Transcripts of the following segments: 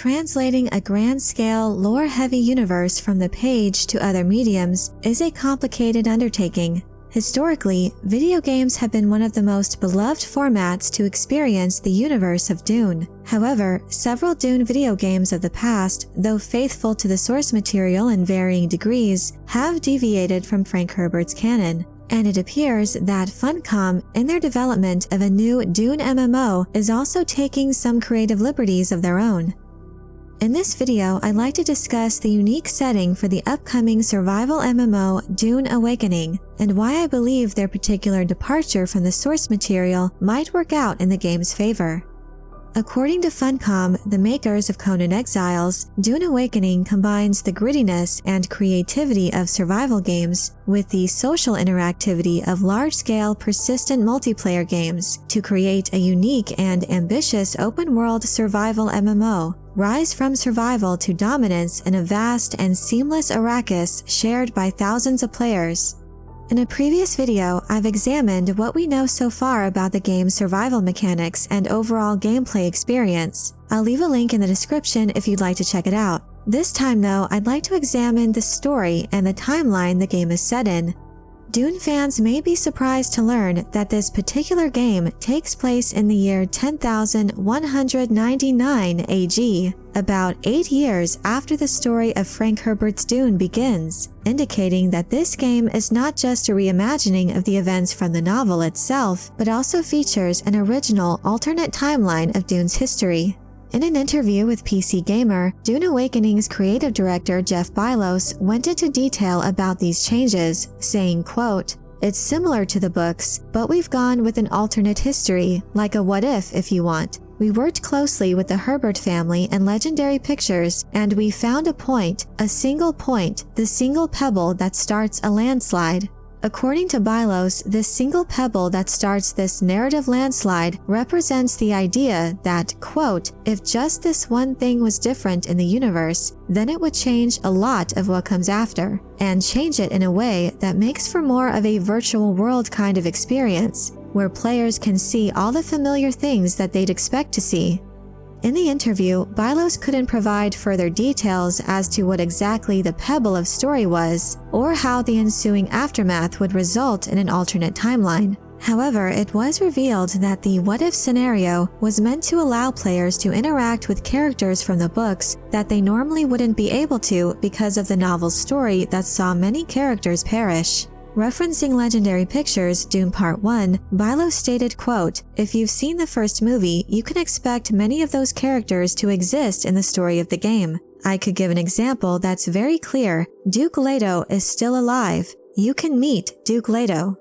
translating a grand-scale, lore-heavy universe from the page to other mediums is a complicated undertaking. Historically, video games have been one of the most beloved formats to experience the universe of Dune. However, several Dune video games of the past, though faithful to the source material in varying degrees, have deviated from Frank Herbert's canon. And it appears that Funcom, in their development of a new Dune MMO, is also taking some creative liberties of their own. In this video, I'd like to discuss the unique setting for the upcoming survival MMO Dune Awakening, and why I believe their particular departure from the source material might work out in the game's favor. According to Funcom, the makers of Conan Exiles, Dune Awakening combines the grittiness and creativity of survival games with the social interactivity of large-scale, persistent multiplayer games to create a unique and ambitious open-world survival MMO. Rise from survival to dominance in a vast and seamless Arrakis shared by thousands of players. In a previous video, I've examined what we know so far about the game's survival mechanics and overall gameplay experience. I'll leave a link in the description if you'd like to check it out. This time though, I'd like to examine the story and the timeline the game is set in. Dune fans may be surprised to learn that this particular game takes place in the year 10,199 AG, about 8 years after the story of Frank Herbert's Dune begins, indicating that this game is not just a reimagining of the events from the novel itself, but also features an original alternate timeline of Dune's history. In an interview with PC Gamer, Dune Awakening's creative director Jeff Bylos went into detail about these changes, saying, quote, "It's similar to the books, but we've gone with an alternate history, like a what-if you want. We worked closely with the Herbert family and Legendary Pictures, and we found a point, a single point, the single pebble that starts a landslide." According to Bylos, this single pebble that starts this narrative landslide represents the idea that, quote, "If just this one thing was different in the universe, then it would change a lot of what comes after, and change it in a way that makes for more of a virtual world kind of experience, where players can see all the familiar things that they'd expect to see." In the interview, Bylos couldn't provide further details as to what exactly the pebble of story was, or how the ensuing aftermath would result in an alternate timeline. However, it was revealed that the what-if scenario was meant to allow players to interact with characters from the books that they normally wouldn't be able to because of the novel's story that saw many characters perish. Referencing Legendary Pictures' Dune Part 1, Bylos stated, quote, "If you've seen the first movie, you can expect many of those characters to exist in the story of the game. I could give an example that's very clear. Duke Leto is still alive. You can meet Duke Leto."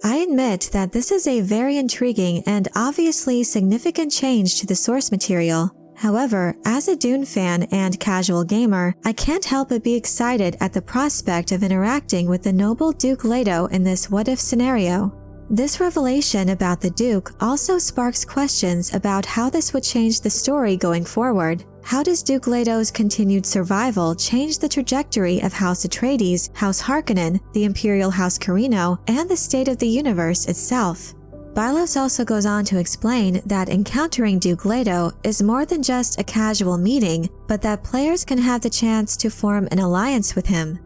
I admit that this is a very intriguing and obviously significant change to the source material. However, as a Dune fan and casual gamer, I can't help but be excited at the prospect of interacting with the noble Duke Leto in this what-if scenario. This revelation about the Duke also sparks questions about how this would change the story going forward. How does Duke Leto's continued survival change the trajectory of House Atreides, House Harkonnen, the Imperial House Carino, and the state of the universe itself? Bylos also goes on to explain that encountering Duke Leto is more than just a casual meeting, but that players can have the chance to form an alliance with him.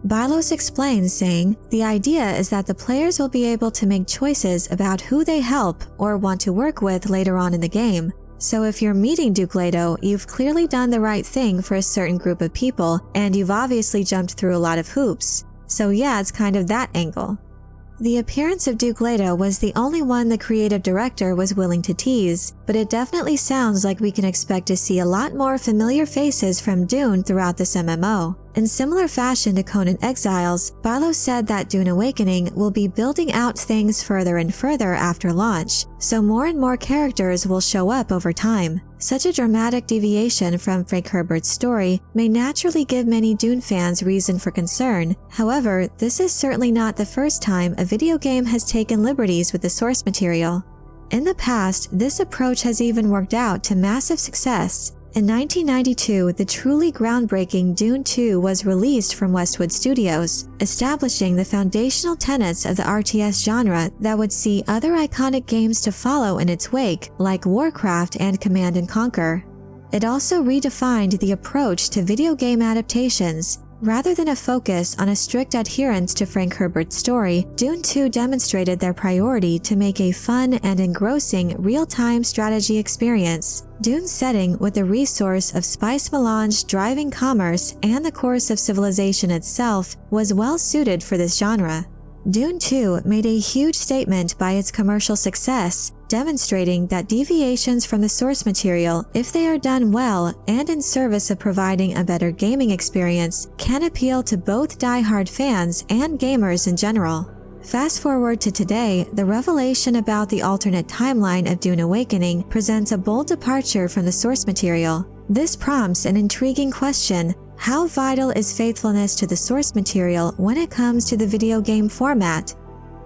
Bylos explains, saying, "The idea is that the players will be able to make choices about who they help or want to work with later on in the game. So if you're meeting Duke Leto, you've clearly done the right thing for a certain group of people, and you've obviously jumped through a lot of hoops. So yeah, it's kind of that angle." The appearance of Duke Leto was the only one the creative director was willing to tease, but it definitely sounds like we can expect to see a lot more familiar faces from Dune throughout this MMO. In similar fashion to Conan Exiles, Bylos said that Dune Awakening will be building out things further and further after launch, so more and more characters will show up over time. Such a dramatic deviation from Frank Herbert's story may naturally give many Dune fans reason for concern. However, this is certainly not the first time a video game has taken liberties with the source material. In the past, this approach has even worked out to massive success. In 1992, the truly groundbreaking Dune 2 was released from Westwood Studios, establishing the foundational tenets of the RTS genre that would see other iconic games to follow in its wake, like Warcraft and Command & Conquer. It also redefined the approach to video game adaptations. Rather than a focus on a strict adherence to Frank Herbert's story, Dune 2 demonstrated their priority to make a fun and engrossing real-time strategy experience. Dune's setting, with the resource of spice melange driving commerce and the course of civilization itself, was well suited for this genre. Dune 2 made a huge statement by its commercial success, demonstrating that deviations from the source material, if they are done well and in service of providing a better gaming experience, can appeal to both die-hard fans and gamers in general. Fast forward to today, the revelation about the alternate timeline of Dune Awakening presents a bold departure from the source material. This prompts an intriguing question: how vital is faithfulness to the source material when it comes to the video game format?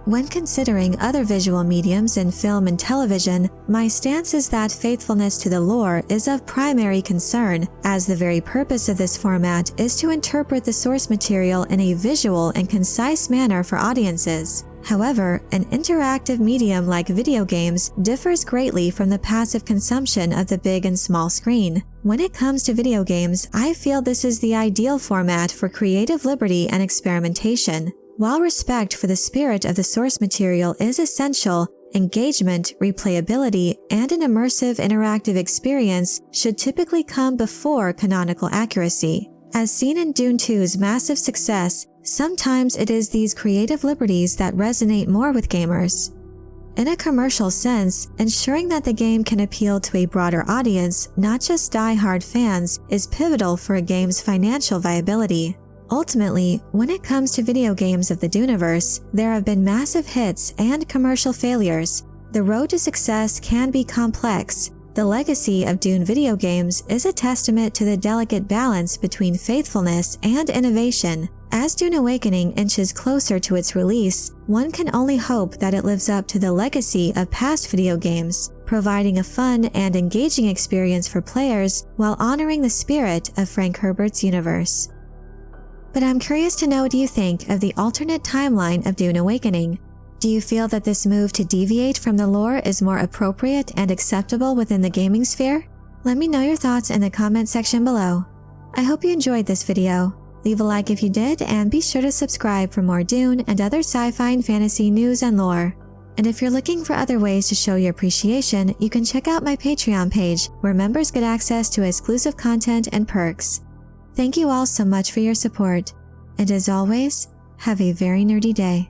When considering other visual mediums in film and television, my stance is that faithfulness to the lore is of primary concern, as the very purpose of this format is to interpret the source material in a visual and concise manner for audiences. However, an interactive medium like video games differs greatly from the passive consumption of the big and small screen. When it comes to video games, I feel this is the ideal format for creative liberty and experimentation. While respect for the spirit of the source material is essential, engagement, replayability, and an immersive interactive experience should typically come before canonical accuracy. As seen in Dune 2's massive success, sometimes it is these creative liberties that resonate more with gamers. In a commercial sense, ensuring that the game can appeal to a broader audience, not just die-hard fans, is pivotal for a game's financial viability. Ultimately, when it comes to video games of the Duneverse, there have been massive hits and commercial failures. The road to success can be complex. The legacy of Dune video games is a testament to the delicate balance between faithfulness and innovation. As Dune Awakening inches closer to its release, one can only hope that it lives up to the legacy of past video games, providing a fun and engaging experience for players while honoring the spirit of Frank Herbert's universe. But I'm curious to know what you think of the alternate timeline of Dune Awakening. Do you feel that this move to deviate from the lore is more appropriate and acceptable within the gaming sphere? Let me know your thoughts in the comment section below. I hope you enjoyed this video. Leave a like if you did, and be sure to subscribe for more Dune and other sci-fi and fantasy news and lore. And if you're looking for other ways to show your appreciation, you can check out my Patreon page, where members get access to exclusive content and perks. Thank you all so much for your support, and as always, have a very nerdy day.